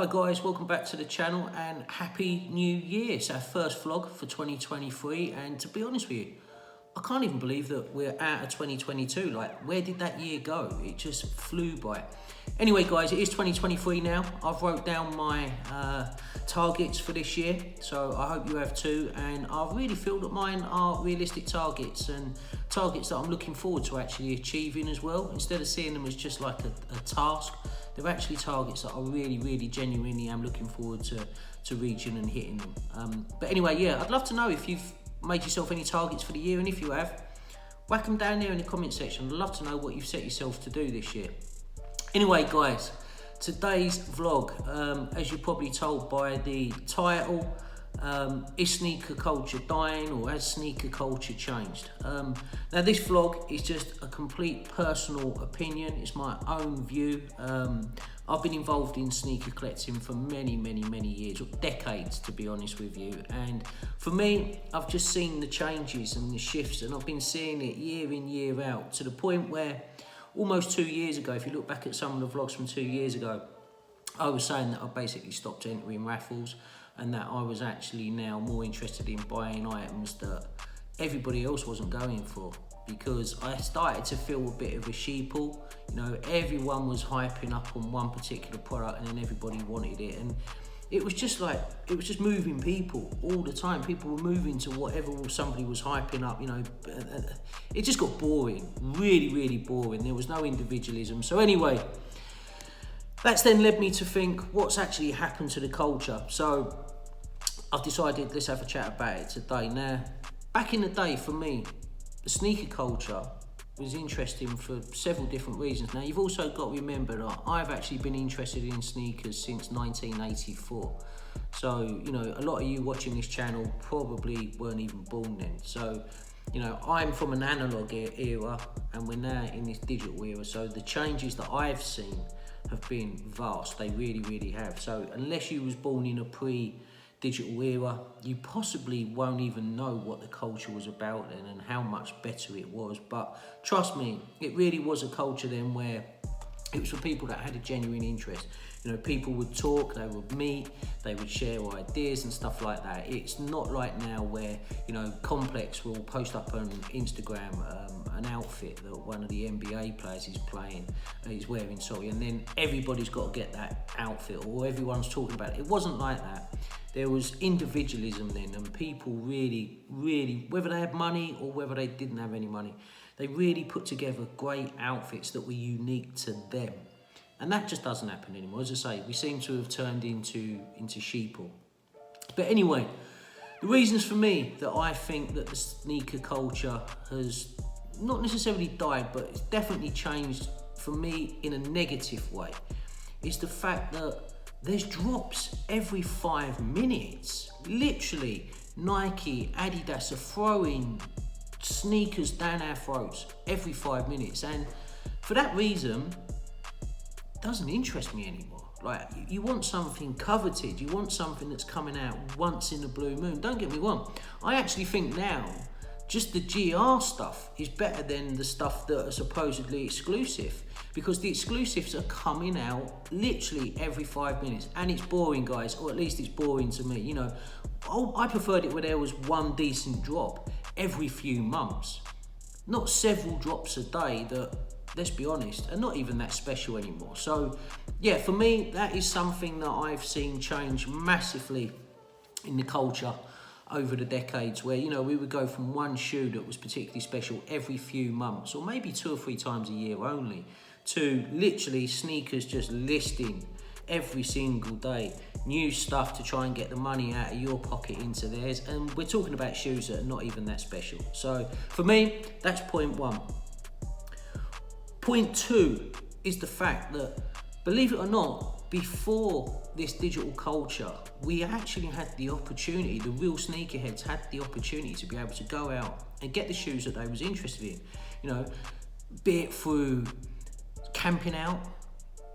Hi guys, welcome back to the channel and Happy New Year. It's our first vlog for 2023 and to be honest with you, I can't even believe that we're out of 2022. Like, where did that year go? It just flew by. Anyway guys, it is 2023 now. I've wrote down my targets for this year, so I hope you have too, and I really feel that mine are realistic targets and targets that I'm looking forward to actually achieving as well. Instead of seeing them as just like a task, they're actually targets that I really genuinely am looking forward to reaching and hitting them. But anyway, yeah, I'd love to know if you've made yourself any targets for the year, and if you have, whack them down there in the comment section. I'd love to know what you've set yourself to do this year. Anyway guys, today's vlog, as you're probably told by the title, is sneaker culture dying or has sneaker culture changed? Now this vlog is just a complete personal opinion. It's my own view. I've been involved in sneaker collecting for many years, or decades to be honest with you, and for me, I've just seen the changes and the shifts, and I've been seeing it year in, year out, to the point where almost 2 years ago, if you look back at some of the vlogs from 2 years ago, I was saying that I basically stopped entering raffles and that I was actually now more interested in buying items that everybody else wasn't going for, because I started to feel a bit of a sheeple. You know, everyone was hyping up on one particular product and then everybody wanted it, and it was just like, it was just moving people all the time. People were moving to whatever somebody was hyping up, you know. It just got boring, really boring. There was no individualism. So anyway, that's then led me to think, what's actually happened to the culture? So I've decided, let's have a chat about it today. Now, back in the day for me, the sneaker culture was interesting for several different reasons. Now, you've also got to remember that I've actually been interested in sneakers since 1984. So, you know, a lot of you watching this channel probably weren't even born then. So, you know, I'm from an analog era and we're now in this digital era. So the changes that I've seen have been vast. They really have. So unless you was born in a pre-digital era, you possibly won't even know what the culture was about then and how much better it was. But trust me, it really was a culture then where it was for people that had a genuine interest. You know, people would talk, they would meet, they would share ideas and stuff like that. It's not like now where, you know, Complex will post up on Instagram an outfit that one of the NBA players is wearing, and then everybody's got to get that outfit, or everyone's talking about it. It wasn't like that. There was individualism then, and people really, whether they had money or whether they didn't have any money, they really put together great outfits that were unique to them. And that just doesn't happen anymore. As I say, we seem to have turned into sheeple. But anyway, the reasons for me that I think that the sneaker culture has not necessarily died, but it's definitely changed for me in a negative way, is the fact that there's drops every 5 minutes. Literally, Nike, Adidas are throwing sneakers down our throats every 5 minutes. And for that reason, it doesn't interest me anymore. Like, you want something coveted, you want something that's coming out once in a blue moon. Don't get me wrong, I actually think now just the GR stuff is better than the stuff that are supposedly exclusive, because the exclusives are coming out literally every 5 minutes, and it's boring, guys, or at least it's boring to me. You know, I preferred it where there was one decent drop every few months, not several drops a day that, let's be honest, are not even that special anymore. So yeah, for me, that is something that I've seen change massively in the culture over the decades, where, you know, we would go from one shoe that was particularly special every few months, or maybe 2 or 3 times a year only, to literally sneakers just listing every single day, new stuff to try and get the money out of your pocket into theirs. And we're talking about shoes that are not even that special. So for me, that's point one. Point two is the fact that, believe it or not, before this digital culture, we actually had the opportunity, the real sneakerheads had the opportunity to be able to go out and get the shoes that they was interested in, you know, be it through camping out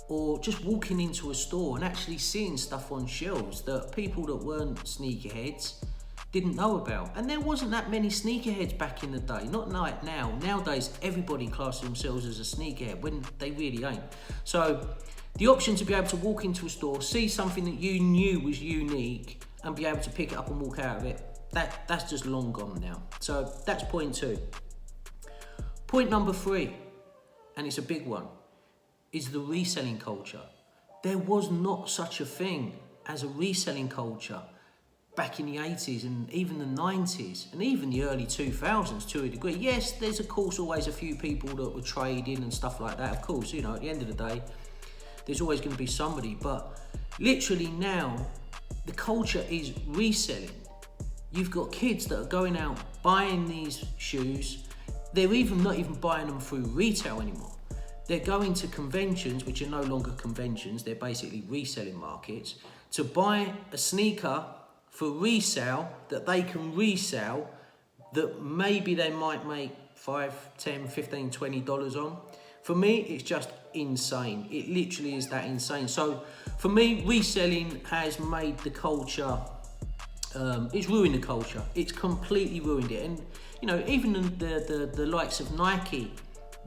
or just walking into a store and actually seeing stuff on shelves that people that weren't sneakerheads didn't know about. And there wasn't that many sneakerheads back in the day, not like now. Nowadays, everybody classes themselves as a sneakerhead when they really ain't. So The option to be able to walk into a store, see something that you knew was unique and be able to pick it up and walk out of it, that's just long gone now. So that's point 2. Point number 3, and it's a big one, is the reselling culture. There was not such a thing as a reselling culture back in the 80s and even the 90s and even the early 2000s to a degree. Yes, there's of course always a few people that were trading and stuff like that. Of course, you know, at the end of the day, there's always going to be somebody. But literally now, the culture is reselling. You've got kids that are going out buying these shoes. They're even not even buying them through retail anymore. They're going to conventions, which are no longer conventions. They're basically reselling markets, to buy a sneaker for resale that they can resell, that maybe they might make $5, $10, $15, $20 on. For me, it's just insane. It literally is that insane. So for me, reselling has made the culture, it's ruined the culture. It's completely ruined it. And you know, even the likes of Nike,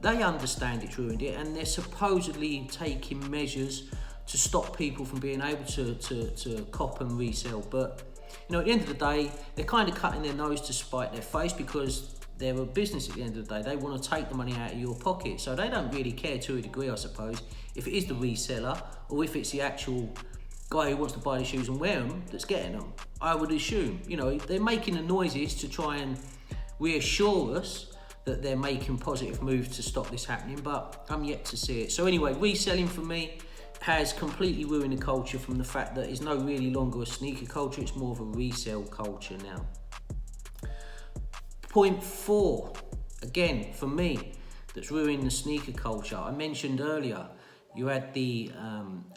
they understand it's ruined it, and they're supposedly taking measures to stop people from being able to cop and resell. But you know, at the end of the day, they're kind of cutting their nose to spite their face, because they're a business at the end of the day. They want to take the money out of your pocket. So they don't really care to a degree, I suppose, if it is the reseller or if it's the actual guy who wants to buy the shoes and wear them that's getting them. I would assume, you know, they're making the noises to try and reassure us that they're making positive moves to stop this happening, but I'm yet to see it. So anyway, reselling for me has completely ruined the culture, from the fact that it's no really longer a sneaker culture, it's more of a resale culture now. Point 4, again, for me, that's ruined the sneaker culture. I mentioned earlier, you had the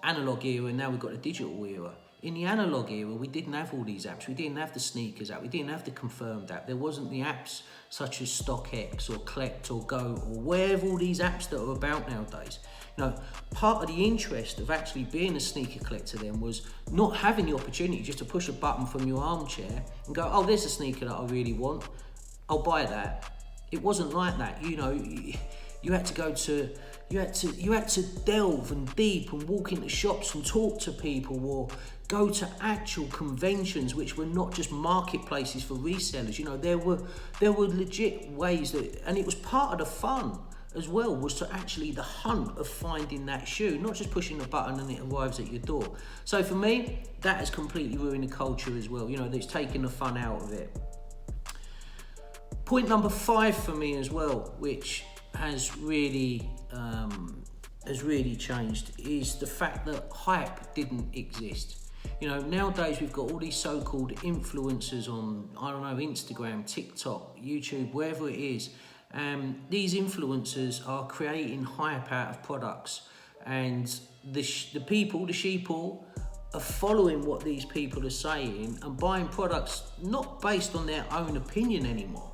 analog era, and now we've got the digital era. In the analog era, we didn't have all these apps. We didn't have the sneakers app. We didn't have the Confirmed app. There wasn't the apps such as StockX or Collect or Go or wherever all these apps that are about nowadays. You know, part of the interest of actually being a sneaker collector then was not having the opportunity just to push a button from your armchair and go, oh, there's a sneaker that I really want, I'll buy that. It wasn't like that. You know, you had to go to, you had to delve and deep and walk into shops and talk to people, or go to actual conventions, which were not just marketplaces for resellers. You know, there were legit ways that, and it was part of the fun as well, was to actually the hunt of finding that shoe, not just pushing a button and it arrives at your door. So for me, that has completely ruined the culture as well. You know, it's taken the fun out of it. Point number 5 for me as well, which has really changed, is the fact that hype didn't exist. You know, nowadays we've got all these so-called influencers on, I don't know, Instagram, TikTok, YouTube, wherever it is. These influencers are creating hype out of products, and the people, the sheeple, are following what these people are saying and buying products not based on their own opinion anymore,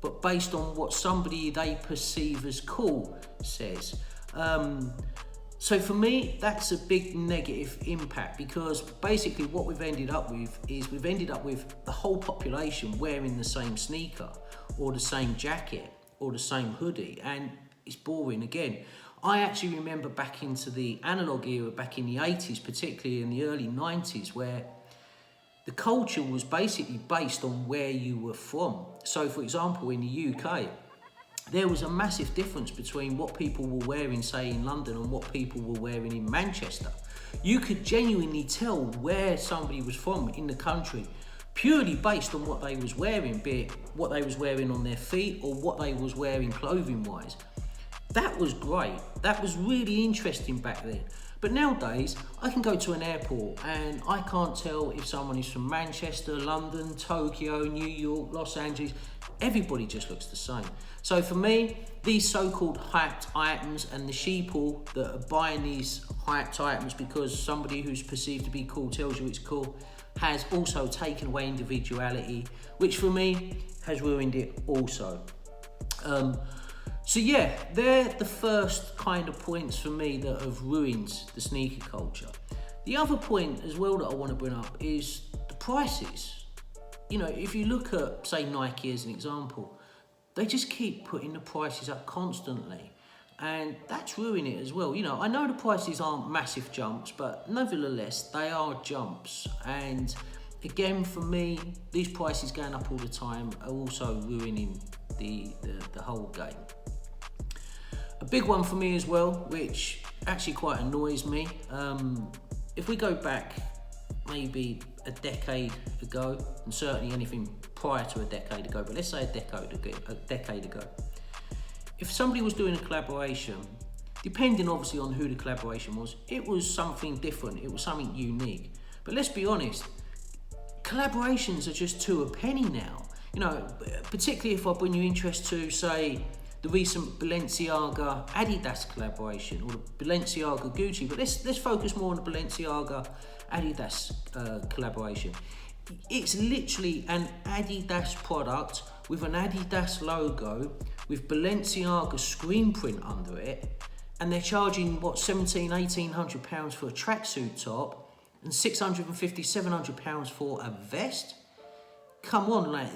but based on what somebody they perceive as cool says. So for me, that's a big negative impact, because basically what we've ended up with is the whole population wearing the same sneaker or the same jacket or the same hoodie, and it's boring again. I actually remember back into the analog era, back in the 80s, particularly in the early 90s, where the culture was basically based on where you were from. So for example, in the UK, there was a massive difference between what people were wearing, say, in London and what people were wearing in Manchester. You could genuinely tell where somebody was from in the country purely based on what they was wearing, be it what they was wearing on their feet or what they was wearing clothing-wise. That was great. That was really interesting back then. But nowadays, I can go to an airport and I can't tell if someone is from Manchester, London, Tokyo, New York, Los Angeles. Everybody just looks the same. So for me, these so-called hyped items and the sheeple that are buying these hyped items because somebody who's perceived to be cool tells you it's cool, has also taken away individuality, which for me has ruined it also. So yeah, they're the first kind of points for me that have ruined the sneaker culture. The other point as well that I want to bring up is the prices. You know, if you look at, say, Nike as an example, they just keep putting the prices up constantly. And that's ruining it as well. You know, I know the prices aren't massive jumps, but nevertheless, they are jumps. And again, for me, these prices going up all the time are also ruining the whole game. A big one for me as well, which actually quite annoys me. If we go back maybe a decade ago, and certainly anything prior to a decade ago, but let's say a decade ago, if somebody was doing a collaboration, depending obviously on who the collaboration was, it was something different, it was something unique. But let's be honest, collaborations are just two a penny now. You know, particularly if I bring you interest to, say, the recent Balenciaga Adidas collaboration, or the Balenciaga Gucci, but let's focus more on the Balenciaga Adidas collaboration. It's literally an Adidas product with an Adidas logo with Balenciaga screen print under it, and they're charging what, £1,700-1,800 for a tracksuit top and £650-700 for a vest. Come on, like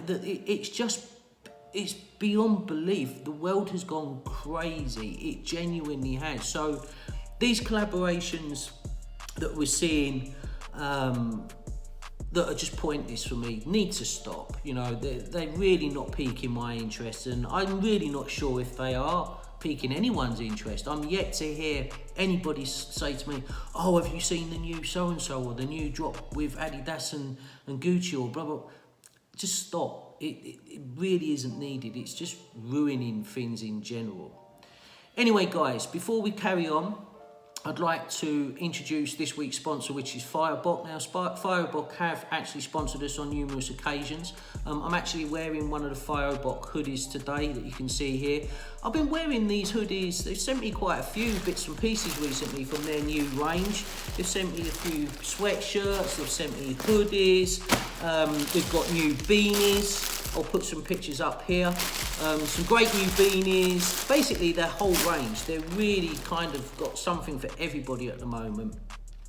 it's beyond belief. The world has gone crazy. It genuinely has. So these collaborations that we're seeing that are just pointless for me need to stop. You know, they're really not piquing my interest, and I'm really not sure if they are piquing anyone's interest. I'm yet to hear anybody say to me, oh, have you seen the new so-and-so, or the new drop with Adidas and Gucci, or blah, blah. Just stop. It really isn't needed. It's just ruining things in general. Anyway, guys, before we carry on, I'd like to introduce this week's sponsor, which is Firebox. Now, Firebox have actually sponsored us on numerous occasions. I'm actually wearing one of the Firebox hoodies today that you can see here. I've been wearing these hoodies. They've sent me quite a few bits and pieces recently from their new range. They've sent me a few sweatshirts, they've sent me hoodies, they've got new beanies. I'll put some pictures up here. Some great new beanies. Basically, their whole range. They're really kind of got something for everybody at the moment.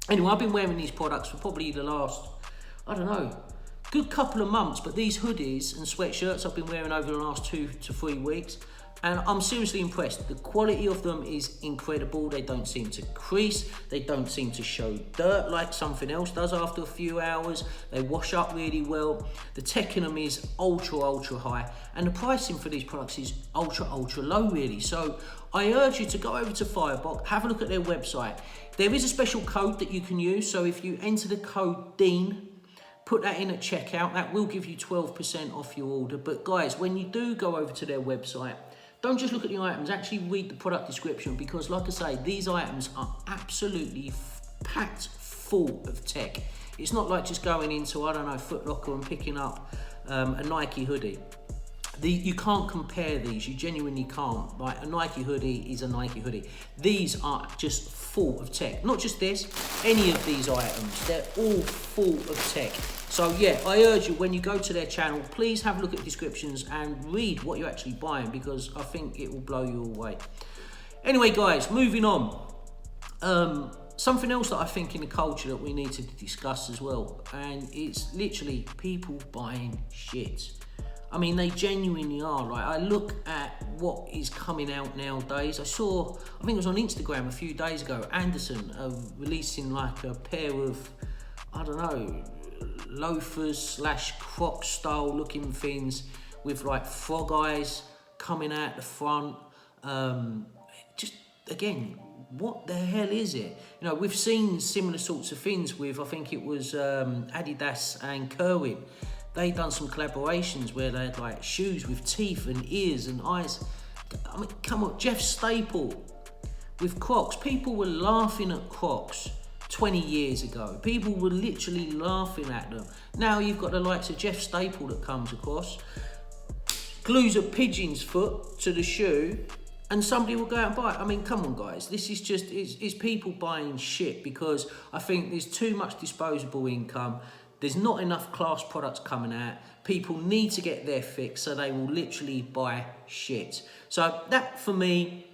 Anyway, I've been wearing these products for probably the last, I don't know, good couple of months. But these hoodies and sweatshirts I've been wearing over the last 2 to 3 weeks. And I'm seriously impressed. The quality of them is incredible. They don't seem to crease. They don't seem to show dirt like something else does after a few hours. They wash up really well. The tech in them is ultra high. And the pricing for these products is ultra low really. So I urge you to go over to Firebox, have a look at their website. There is a special code that you can use. So if you enter the code DEAN, put that in at checkout, that will give you 12% off your order. But guys, when you do go over to their website, don't just look at the items, actually read the product description, because like I say, these items are absolutely packed full of tech. It's not like just going into, I don't know, Foot Locker and picking up a Nike hoodie. You can't compare these, you genuinely can't. Like, a Nike hoodie is a Nike hoodie. These are just full of tech. Not just this, any of these items, they're all full of tech. So yeah, I urge you, when you go to their channel, please have a look at the descriptions and read what you're actually buying, because I think it will blow you away. Anyway, guys, moving on. Something else that I think in the culture that we need to discuss as well, and it's literally people buying shit. I mean, they genuinely are. Like, I look at what is coming out nowadays. I think it was on Instagram a few days ago, Anderson releasing like a pair of, I don't know, loafers / Croc style looking things with like frog eyes coming out the front. Just again, what the hell is it? You know, we've seen similar sorts of things with, I think it was Adidas and Kerwin. They done some collaborations where they had like shoes with teeth and ears and eyes. I mean, come on, Jeff Staple with Crocs. People were laughing at Crocs 20 years ago. People were literally laughing at them. Now you've got the likes of Jeff Staple that comes across, glues a pigeon's foot to the shoe, and somebody will go out and buy it. I mean, come on, guys. This is just, it's people buying shit because I think there's too much disposable income. There's not enough class products coming out. People need to get their fix, so they will literally buy shit. So that, for me,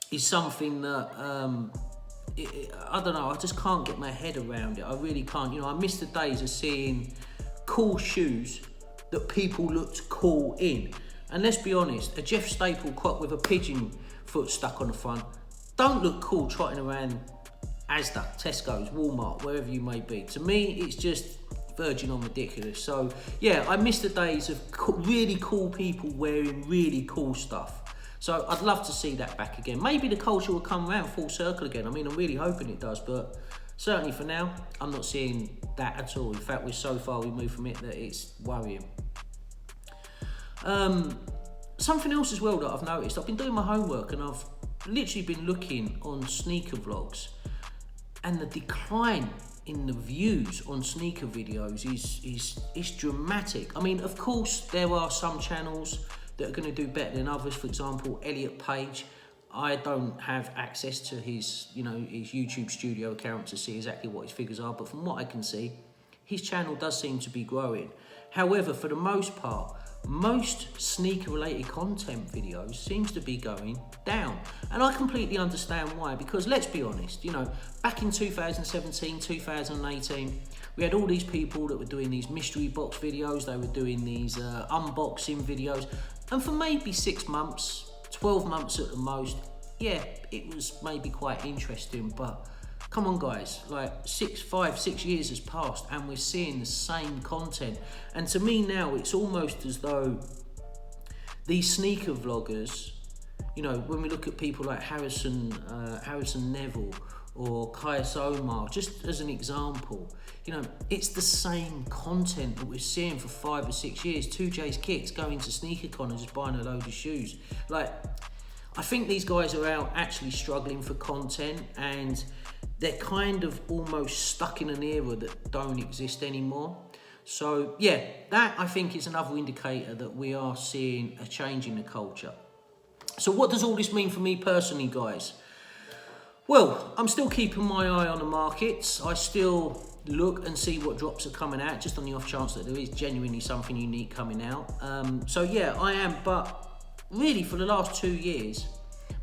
is something that, I don't know, I just can't get my head around it. I really can't. You know, I miss the days of seeing cool shoes that people looked cool in. And let's be honest, a Jeff Staple Croc with a pigeon foot stuck on the front. Don't look cool trotting around Asda, Tesco's, Walmart, wherever you may be. To me, it's just verging on ridiculous. So yeah, I miss the days of really cool people wearing really cool stuff. So I'd love to see that back again. Maybe the culture will come around full circle again. I mean, I'm really hoping it does, but certainly for now, I'm not seeing that at all. In fact, we're so far removed from it that it's worrying. Something else as well that I've noticed, I've been doing my homework and I've literally been looking on sneaker vlogs, and the decline in the views on sneaker videos is dramatic. I mean, of course, there are some channels that are going to do better than others. For example, Elliot Page. I don't have access to his, his YouTube studio account to see exactly what his figures are, but from what I can see, his channel does seem to be growing. However, for the most part, most sneaker-related content videos seems to be going down. And I completely understand why, because let's be honest, back in 2017, 2018, we had all these people that were doing these mystery box videos, they were doing these unboxing videos, and for maybe 6 months, 12 months at the most, yeah, it was maybe quite interesting, but come on guys, like 5, 6 years has passed and we're seeing the same content. And to me now, it's almost as though these sneaker vloggers, when we look at people like Harrison Neville or Kais Omar, just as an example, it's the same content that we're seeing for 5 or 6 years. 2J's Kicks going to SneakerCon and just buying a load of shoes. Like, I think these guys are out actually struggling for content, and they're kind of almost stuck in an era that don't exist anymore. So yeah, that I think is another indicator that we are seeing a change in the culture. So what does all this mean for me personally, guys? Well, I'm still keeping my eye on the markets. I still look and see what drops are coming out, just on the off chance that there is genuinely something unique coming out. So yeah, I am, but really for the last 2 years,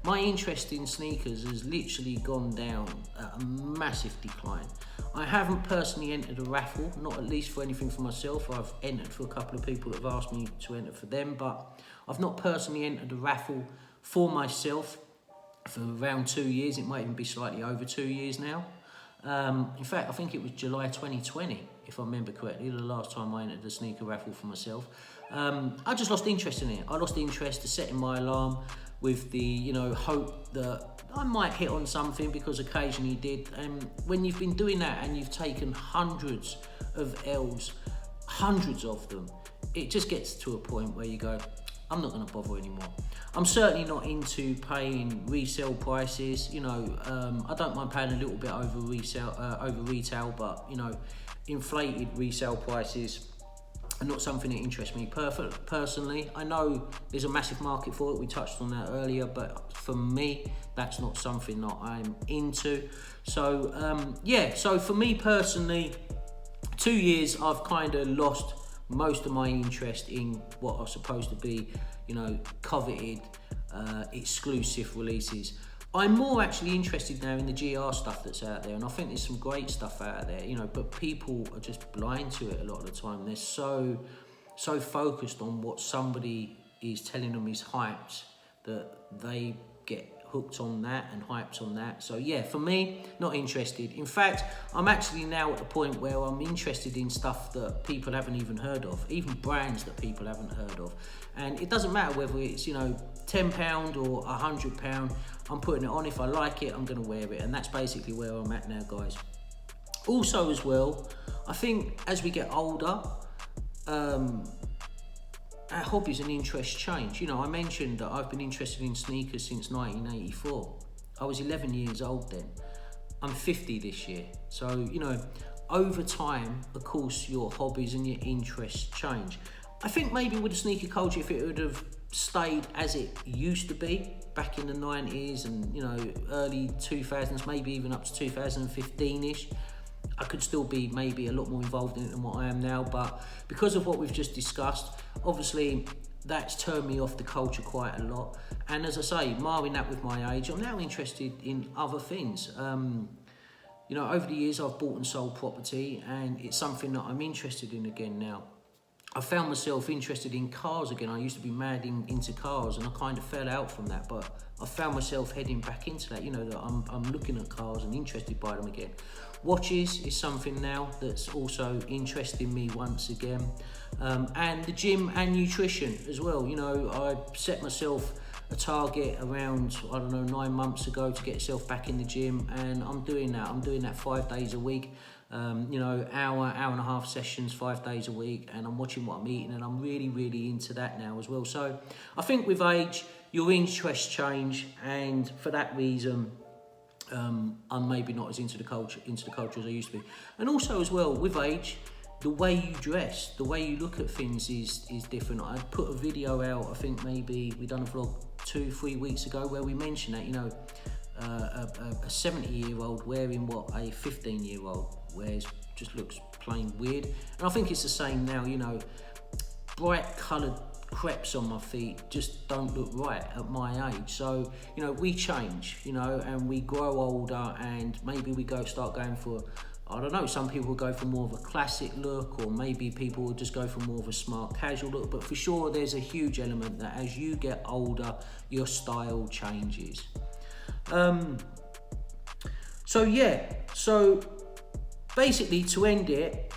my interest in sneakers has literally gone down at a massive decline. I haven't personally entered a raffle, not at least for anything for myself. I've entered for a couple of people that have asked me to enter for them, but I've not personally entered a raffle for myself for around 2 years. It might even be slightly over 2 years now. In fact, I think it was July 2020, if I remember correctly, the last time I entered a sneaker raffle for myself. I just lost interest in it. I lost interest to setting my alarm with the, hope that I might hit on something, because occasionally did. And when you've been doing that and you've taken hundreds of L's, hundreds of them, it just gets to a point where you go, I'm not going to bother anymore. I'm certainly not into paying resale prices. I don't mind paying a little bit over retail, but inflated resale prices are not something that interests me personally. I know there's a massive market for it. We touched on that earlier, but for me, that's not something that I'm into. So so for me personally, 2 years I've kind of lost most of my interest in what are supposed to be, coveted, exclusive releases. I'm more actually interested now in the GR stuff that's out there, and I think there's some great stuff out there, but people are just blind to it a lot of the time. They're so focused on what somebody is telling them is hyped that they get hooked on that and hyped on that. So yeah, for me, not interested. In fact, I'm actually now at the point where I'm interested in stuff that people haven't even heard of, even brands that people haven't heard of. And it doesn't matter whether it's, £10 or £100, I'm putting it on. If I like it, I'm going to wear it. And that's basically where I'm at now, guys. Also as well, I think as we get older, our hobbies and interests change. I mentioned that I've been interested in sneakers since 1984. I was 11 years old then. I'm 50 this year. So, over time, of course, your hobbies and your interests change. I think maybe with the sneaker culture, if it would have stayed as it used to be back in the 90s and, early 2000s, maybe even up to 2015-ish, I could still be maybe a lot more involved in it than what I am now. But because of what we've just discussed, obviously that's turned me off the culture quite a lot. And as I say, marring that with my age, I'm now interested in other things. Over the years I've bought and sold property, and it's something that I'm interested in again now. I found myself interested in cars again. I used to be mad into cars, and I kind of fell out from that, but I found myself heading back into that, you know, that I'm looking at cars and interested by them again. Watches is something now that's also interesting me once again. And the gym and nutrition as well. You know, I set myself a target around, I don't know, 9 months ago to get myself back in the gym, and I'm doing that. I'm doing that 5 days a week. You know, hour and a half sessions, 5 days a week, and I'm watching what I'm eating, and I'm really into that now as well. So I think with age, your interests change, and for that reason, I'm maybe not as into the culture as I used to be. And also as well, with age, the way you dress, the way you look at things is different. I put a video out, I think maybe we done a vlog 2-3 weeks ago where we mentioned that, you know, a 70-year-old wearing what a 15-year-old wears just looks plain weird. And I think it's the same now, you know, bright coloured crepes on my feet just don't look right at my age. So, you know, we change, you know, and we grow older, and maybe we start going for, I don't know, some people will go for more of a classic look, or maybe people will just go for more of a smart casual look. But for sure, there's a huge element that as you get older, your style changes. So basically, to end it,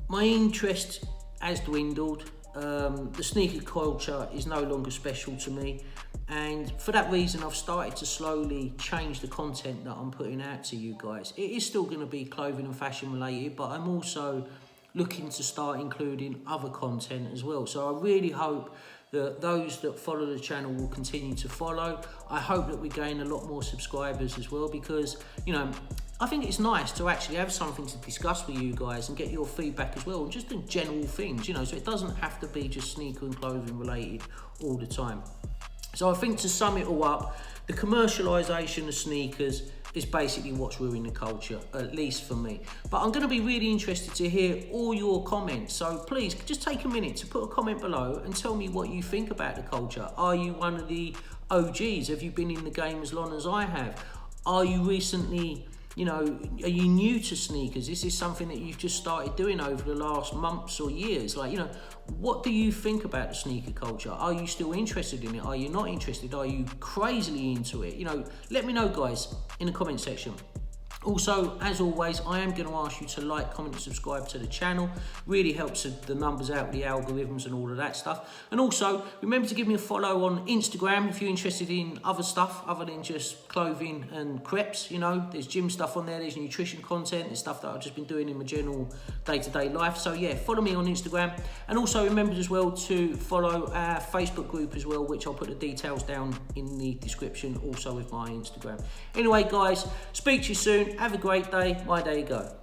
my interest has dwindled. The sneaker culture is no longer special to me, and for that reason I've started to slowly change the content that I'm putting out to you guys. It is still going to be clothing and fashion related, but I'm also looking to start including other content as well. So I really hope that those that follow the channel will continue to follow. I hope that we gain a lot more subscribers as well, because, you know, I think it's nice to actually have something to discuss with you guys and get your feedback as well, and just in general things, you know, so it doesn't have to be just sneaker and clothing related all the time. So I think to sum it all up, the commercialisation of sneakers is basically what's ruining the culture, at least for me. But I'm going to be really interested to hear all your comments. So please, just take a minute to put a comment below and tell me what you think about the culture. Are you one of the OGs? Have you been in the game as long as I have? Are you recently, you know, are you new to sneakers? This is something that you've just started doing over the last months or years. Like, you know, what do you think about the sneaker culture? Are you still interested in it? Are you not interested? Are you crazily into it? You know, let me know, guys, in the comment section. Also, as always, I am going to ask you to like, comment and subscribe to the channel. Really helps the numbers out, the algorithms and all of that stuff. And also, remember to give me a follow on Instagram if you're interested in other stuff other than just clothing and crepes. You know, there's gym stuff on there, there's nutrition content, there's stuff that I've just been doing in my general day-to-day life. So yeah, follow me on Instagram. And also remember as well to follow our Facebook group as well, which I'll put the details down in the description, also with my Instagram. Anyway, guys, speak to you soon. Have a great day. My day go.